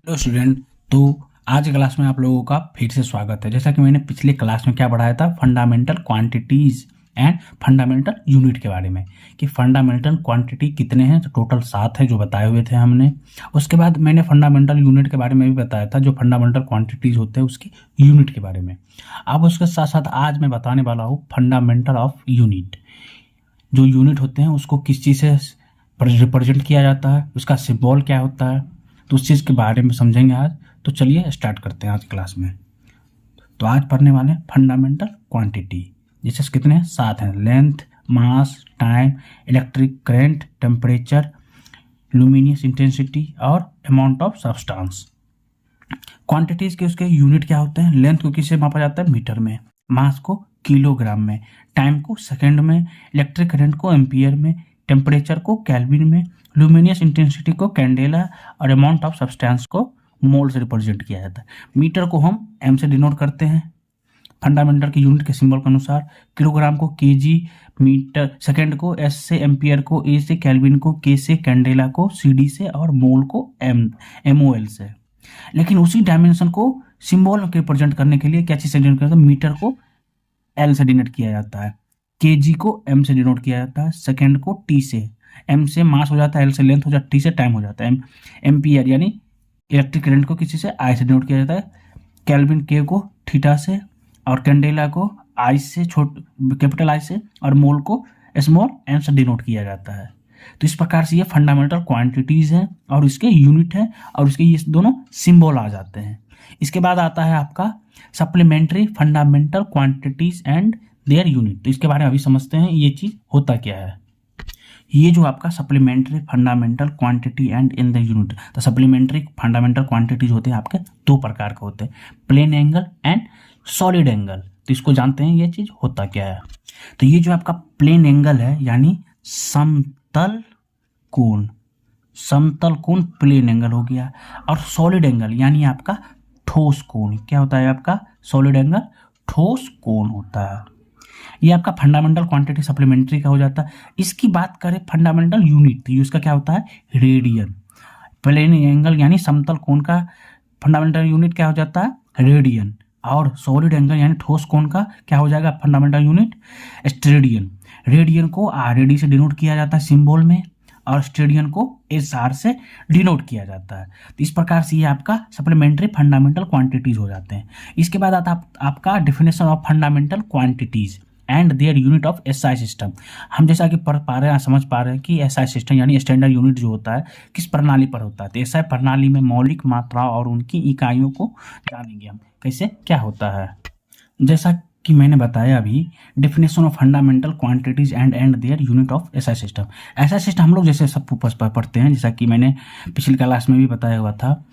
Hello student. तो आज की क्लास में आप लोगों का फिर से स्वागत है। जैसा कि मैंने पिछले क्लास में क्या पढ़ाया था, fundamental quantities and fundamental unit के बारे में, कि फंडामेंटल क्वांटिटी कितने हैं। तो टोटल 7 है जो बताए हुए थे हमने। उसके बाद मैंने फंडामेंटल यूनिट के बारे में भी बताया था, जो फंडामेंटल क्वांटिटीज होते हैं उसकी यूनिट के बारे में। अब उसके साथ साथ आज मैं बताने वाला हूँ फंडामेंटल ऑफ यूनिट। जो यूनिट होते हैं उसको किस चीज़ से रिप्रेजेंट किया जाता है, उसका सिंबल क्या होता है, तो उस चीज़ के बारे में समझेंगे आज। तो चलिए स्टार्ट करते हैं आज क्लास में। तो आज पढ़ने वाले हैं फंडामेंटल क्वांटिटी, जिससे कितने हैं, 7 हैं। Length, mass, time, electric current, temperature, luminous intensity और अमाउंट ऑफ सब्सटेंस। क्वांटिटीज के उसके यूनिट क्या होते हैं। लेंथ को किससे मापा जाता है, मीटर में। मास को किलोग्राम में। टाइम को सेकंड में। इलेक्ट्रिक करंट को एम्पियर में। टेम्परेचर को केल्विन में। लुमिनियस इंटेंसिटी को कैंडेला और अमाउंट ऑफ सब्सटेंस को मोल से रिप्रेजेंट किया जाता है। मीटर को हम एम से डिनोट करते हैं फंडामेंटल के यूनिट के सिंबल के अनुसार। किलोग्राम को केजी, मीटर सेकंड को एस से, एम्पियर को ए से, केल्विन को के से, कैंडेला को सीडी से और मोल को एमओएल से। लेकिन उसी डायमेंशन को सिंबल के रिप्रेजेंट करने के लिए क्या चीज से डिनोट करते हैं, मीटर को एल से डिनोट किया जाता है, केजी को एम से डिनोट किया जाता है, सेकंड को टी से, एम से मास हो जाता है, एल से लेंथ हो जाता है, टी से टाइम हो जाता है, एम्पियर यानी इलेक्ट्रिक करंट को किसी से आई से डिनोट किया जाता है, केल्विन के को थीटा से और कैंडेला को आई से, कैपिटल आई से, और मोल को स्मॉल एम से डिनोट किया जाता है। तो इस प्रकार से ये फंडामेंटल क्वांटिटीज हैं और इसके यूनिट हैं और इसके ये दोनों सिंबल आ जाते हैं। इसके बाद आता है आपका supplementary fundamental quantities and their unit. तो इसके बारे में अभी समझते हैं ये चीज होता क्या है। ये जो आपका supplementary fundamental quantity and in the unit, तो सप्लीमेंट्री फंडामेंटल क्वांटिटीज होते हैं आपके दो प्रकार के होते हैं, plane angle and solid angle. तो इसको जानते हैं ये चीज होता क्या है। तो ये जो आपका प्लेन एंगल है यानी समतल कोण, समतल कोण प्लेन एंगल हो गया। और सॉलिड एंगल यानी आपका ठोस कोण, क्या होता है आपका सॉलिड एंगल, ठोस कोण होता है। ये आपका फंडामेंटल क्वांटिटी सप्लीमेंट्री का हो जाता है। इसकी बात करें फंडामेंटल यूनिट, तो उसका क्या होता है, रेडियन। प्लेन एंगल यानी समतल कोण का फंडामेंटल यूनिट क्या हो जाता है, रेडियन। और सॉलिड एंगल यानी ठोस कोण का क्या हो जाएगा फंडामेंटल यूनिट, स्टेडियन। रेडियन को आर से डिनोट किया जाता है सिंबल में, और स्टेडियन को एस आर से डिनोट किया जाता है। तो इस प्रकार से ये आपका सप्लीमेंट्री फंडामेंटल क्वांटिटीज हो जाते हैं। इसके बाद आता है आपका definition of fundamental quantities and their unit of SI system. हम जैसा कि पढ़ पा रहे हैं, समझ पा रहे हैं कि एसआई सिस्टम यानी स्टैंडर्ड यूनिट जो होता है किस प्रणाली पर होता है। तो एसआई प्रणाली में मौलिक मात्रा और उनकी इकाइयों को जानेंगे हम कैसे क्या होता है। जैसा कि मैंने बताया अभी, definition of fundamental quantities and their unit of SI system. SI system हम लोग जैसे सब पढ़ते हैं, जैसा कि मैंने पिछली क्लास में भी बताया हुआ था,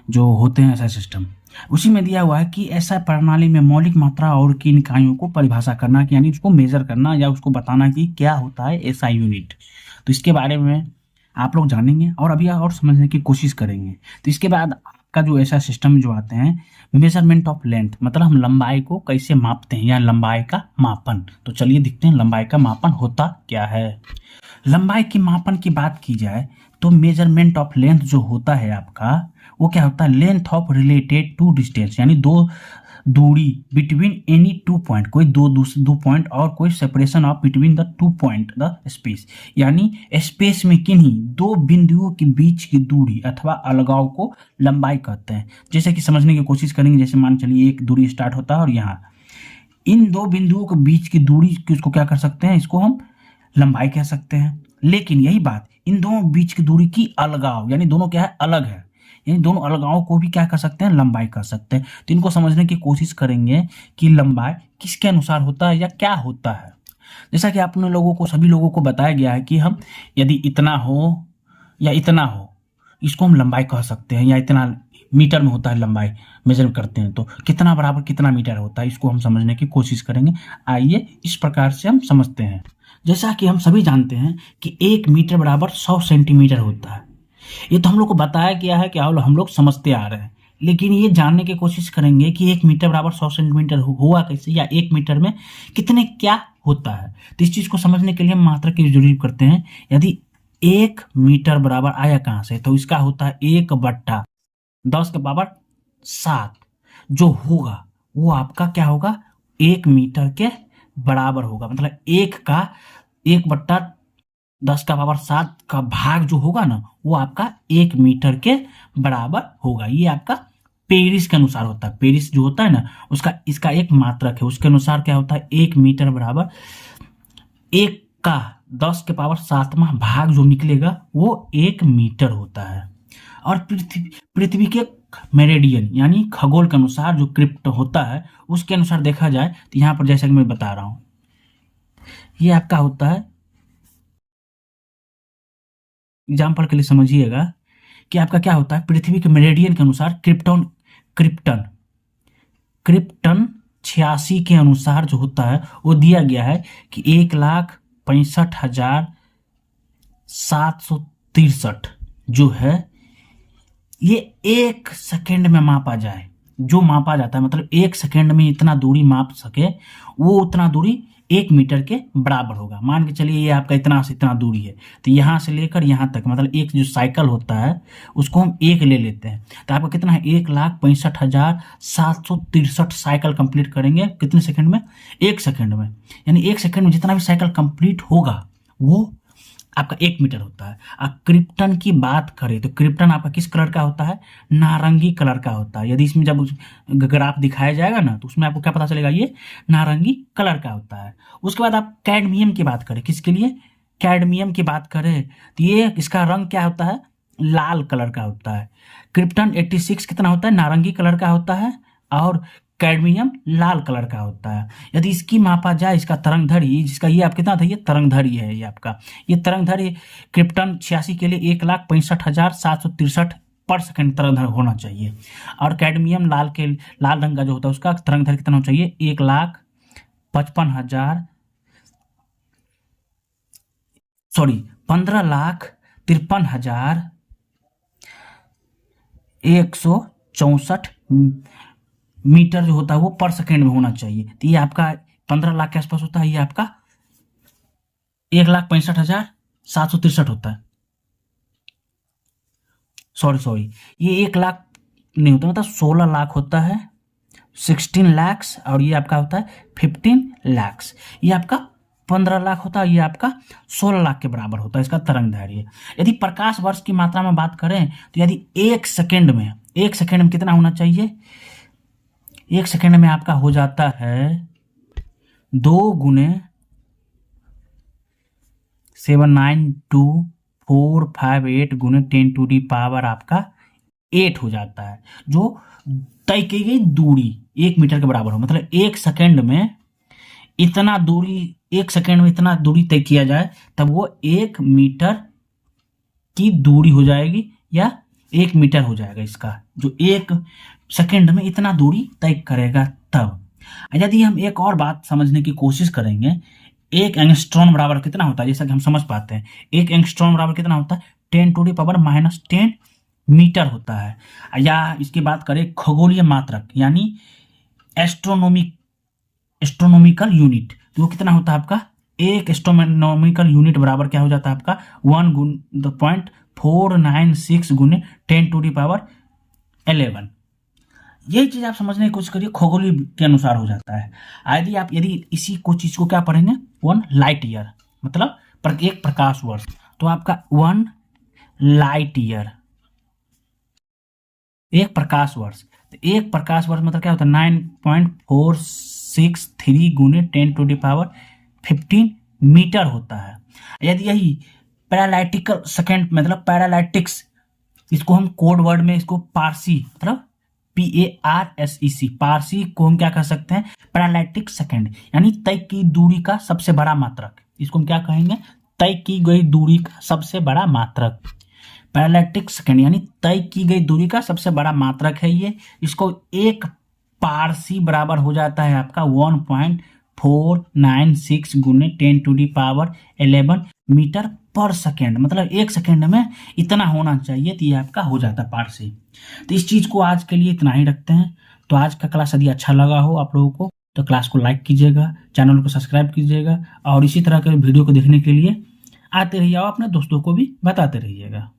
जो होते हैं एसआई सिस्टम उसी में दिया हुआ है कि ऐसा प्रणाली में मौलिक मात्रा और की इकाइयों को परिभाषा करना, यानी उसको मेजर करना या उसको बताना कि क्या होता है एसआई यूनिट। तो इसके बारे में आप लोग जानेंगे और अभी और समझने की कोशिश करेंगे। तो इसके बाद आपका जो ऐसा सिस्टम जो आते हैं, मेजरमेंट ऑफ लेंथ, मतलब हम लंबाई को कैसे मापते हैं या लंबाई का मापन। तो चलिए देखते हैं लंबाई का मापन होता क्या है। लंबाई के मापन की बात की जाए तो मेजरमेंट ऑफ लेंथ जो होता है आपका, वो क्या होता है, length of related to distance, यानी दो दूरी बिटवीन एनी टू पॉइंट, कोई दो पॉइंट और कोई separation of between the two point the space, यानी स्पेस में किन्हीं दो बिंदुओं के बीच की दूरी अथवा अलगाव को लंबाई कहते हैं। जैसे कि समझने की कोशिश करेंगे, जैसे मान चलिए एक दूरी स्टार्ट होता है और यहाँ इन दो बिंदुओं के बीच की दूरी इसको क्या कर सकते हैं, इसको हम लंबाई कह सकते हैं। लेकिन यही बात इन दोनों बीच की दूरी की अलगाव, यानी दोनों क्या है, अलग है, यानी दोनों अलगाव को भी क्या कर सकते हैं, लंबाई कर सकते हैं। तो इनको समझने की कोशिश करेंगे कि लंबाई किसके अनुसार होता है या क्या होता है। जैसा कि आपने लोगों को, सभी लोगों को बताया गया है कि हम यदि इतना हो या इतना हो, इसको हम लंबाई कह सकते हैं, या इतना मीटर में होता है लंबाई मेजर करते हैं, तो कितना बराबर कितना मीटर होता है, इसको हम समझने की कोशिश करेंगे। आइए इस प्रकार से हम समझते हैं। जैसा कि हम सभी जानते हैं कि 1 मीटर बराबर 100 सेंटीमीटर होता है। ये तो हम लोग को बताया गया है कि हम लोग समझते आ रहे हैं, लेकिन ये जानने की कोशिश करेंगे कि 1 मीटर बराबर 100 सेंटीमीटर हुआ कैसे, या 1 मीटर में कितने क्या होता है। तो इस चीज को समझने के लिए हम मात्रा की जरूरत करते हैं। यदि 1 मीटर बराबर आया कहाँ से, तो इसका होता है 1/, 10⁻7 जो होगा वो आपका क्या होगा, 1 मीटर के बराबर होगा। मतलब 1/10⁻7 का भाग जो होगा ना वो आपका 1 मीटर के बराबर होगा। ये आपका पेरिस के अनुसार होता है। पेरिस जो होता है ना उसका इसका एक मात्रक है, उसके अनुसार क्या होता है, 1 मीटर बराबर 1/10⁷ भाग जो निकलेगा वो 1 मीटर होता है। और पृथ्वी के मेरिडियन यानी खगोल के अनुसार जो क्रिप्ट होता है उसके अनुसार देखा जाए तो यहाँ पर जैसा कि मैं बता रहा हूं, ये आपका होता है, एग्जाम्पल के लिए समझिएगा कि आपका क्या होता है, पृथ्वी के मेरिडियन के अनुसार क्रिप्टन क्रिप्टन 86 के अनुसार जो होता है वो दिया गया है कि 1,65,763 जो है ये 1 सेकेंड में मापा जाए, जो मापा जाता है मतलब 1 सेकेंड में इतना दूरी माप सके वो उतना दूरी 1 मीटर के बराबर होगा। मान के चलिए ये आपका इतना से इतना दूरी है तो यहाँ से लेकर यहाँ तक मतलब एक जो साइकिल होता है उसको हम 1 ले लेते हैं तो आपका कितना है, 1,65,763 साइकिल कंप्लीट करेंगे कितने सेकंड में, 1 सेकंड में। यानी 1 सेकंड में जितना भी साइकिल कंप्लीट होगा वो आपका 1 मीटर होता है। अब क्रिप्टन की बात करें तो क्रिप्टन आपका किस कलर का होता है, नारंगी कलर का होता है। यदि इसमें जब ग्राफ दिखाया जाएगा ना तो उसमें आपको क्या पता चलेगा, ये नारंगी कलर का होता है। उसके बाद आप कैडमियम की बात करें, किसके लिए, कैडमियम की बात करें तो ये इसका रंग क्या होता है, लाल कलर का होता है। क्रिप्टन 86 कितना होता है, नारंगी कलर का होता है और कैडमियम लाल कलर का होता है। यदि इसकी मापा जाए, इसका तरंगधरी जिसका ये आप कितना था, ये तरंगधरी है, ये आपका ये तरंगधरी क्रिप्टन 86 के लिए 1,65,763 पर सेकंड तरंगधर होना चाहिए। और कैडमियम लाल रंग का जो होता है उसका तरंगधर कितना होना चाहिए, 15,53,164 मीटर जो होता है वो पर सेकेंड में होना चाहिए। तो ये आपका 15 लाख के आसपास होता है, ये आपका 1,65,763 होता है। सॉरी ये 1 लाख नहीं होता, मतलब 16 लाख होता है, 16 lakhs, और ये आपका होता है 15 lakhs। ये आपका 15 लाख होता है, ये आपका 16 लाख के बराबर होता है इसका तरंगदैर्घ्य। यदि प्रकाश वर्ष की मात्रा में बात करें तो यदि 1 सेकेंड में कितना होना चाहिए, 1 सेकेंड में आपका हो जाता है 2 गुने 792,458 गुने 10⁻⁸ आपका 8 हो जाता है, जो तय की गई दूरी 1 मीटर के बराबर हो। मतलब 1 सेकेंड में इतना दूरी तय किया जाए तब वो 1 मीटर की दूरी हो जाएगी या 1 मीटर हो जाएगा इसका, जो 1 सेकेंड में इतना दूरी तय करेगा तब। यदि हम एक और बात समझने की कोशिश करेंगे, 1 एंगस्ट्रॉन बराबर कितना होता है, जैसा कि हम समझ पाते हैं 1 एंगस्ट्रॉन बराबर कितना होता है, 10⁻⁻10 मीटर होता है। या इसकी बात करें खगोलीय मात्रक यानी एस्ट्रोनॉमिकल यूनिट, तो वो कितना होता है आपका, 1 एस्ट्रोनॉमिकल यूनिट बराबर क्या हो जाता है आपका 1.496 गुने 10⁻11। यही चीज आप समझने की कोशिश करिए, खगोलीय के अनुसार हो जाता है। यदि इसी को चीज को क्या पढ़ेंगे, 1 लाइट ईयर मतलब एक प्रकाश वर्ष, तो आपका 1 लाइट ईयर 1 प्रकाश वर्ष। तो 1 प्रकाश वर्ष मतलब क्या होता है, 9.463 गुने 10⁻15 मीटर होता है। यदि यही पैरालाइटिकल सेकेंड मतलब पैरालाइटिक्स, इसको हम कोड वर्ड में इसको पारसी मतलब PARSEC पारसी को हम क्या कह सकते हैं, पैरालाइटिक सेकेंड यानी तय की दूरी का सबसे बड़ा मात्रक। इसको हम क्या कहेंगे, तय की गई दूरी का सबसे बड़ा मात्रक। पैरालाइटिक सेकेंड यानी तय की गई दूरी का सबसे बड़ा मात्रक है ये। इसको 1 पारसी बराबर हो जाता है आपका 1.496 गुने 10⁻11 मीटर पर सेकेंड। मतलब 1 सेकेंड में इतना होना चाहिए तो ये आपका हो जाता है पारसी। तो इस चीज को आज के लिए इतना ही रखते हैं। तो आज का क्लास यदि अच्छा लगा हो आप लोगों को तो क्लास को लाइक कीजिएगा, चैनल को सब्सक्राइब कीजिएगा और इसी तरह के वीडियो को देखने के लिए आते रहिए और अपने दोस्तों को भी बताते रहिएगा।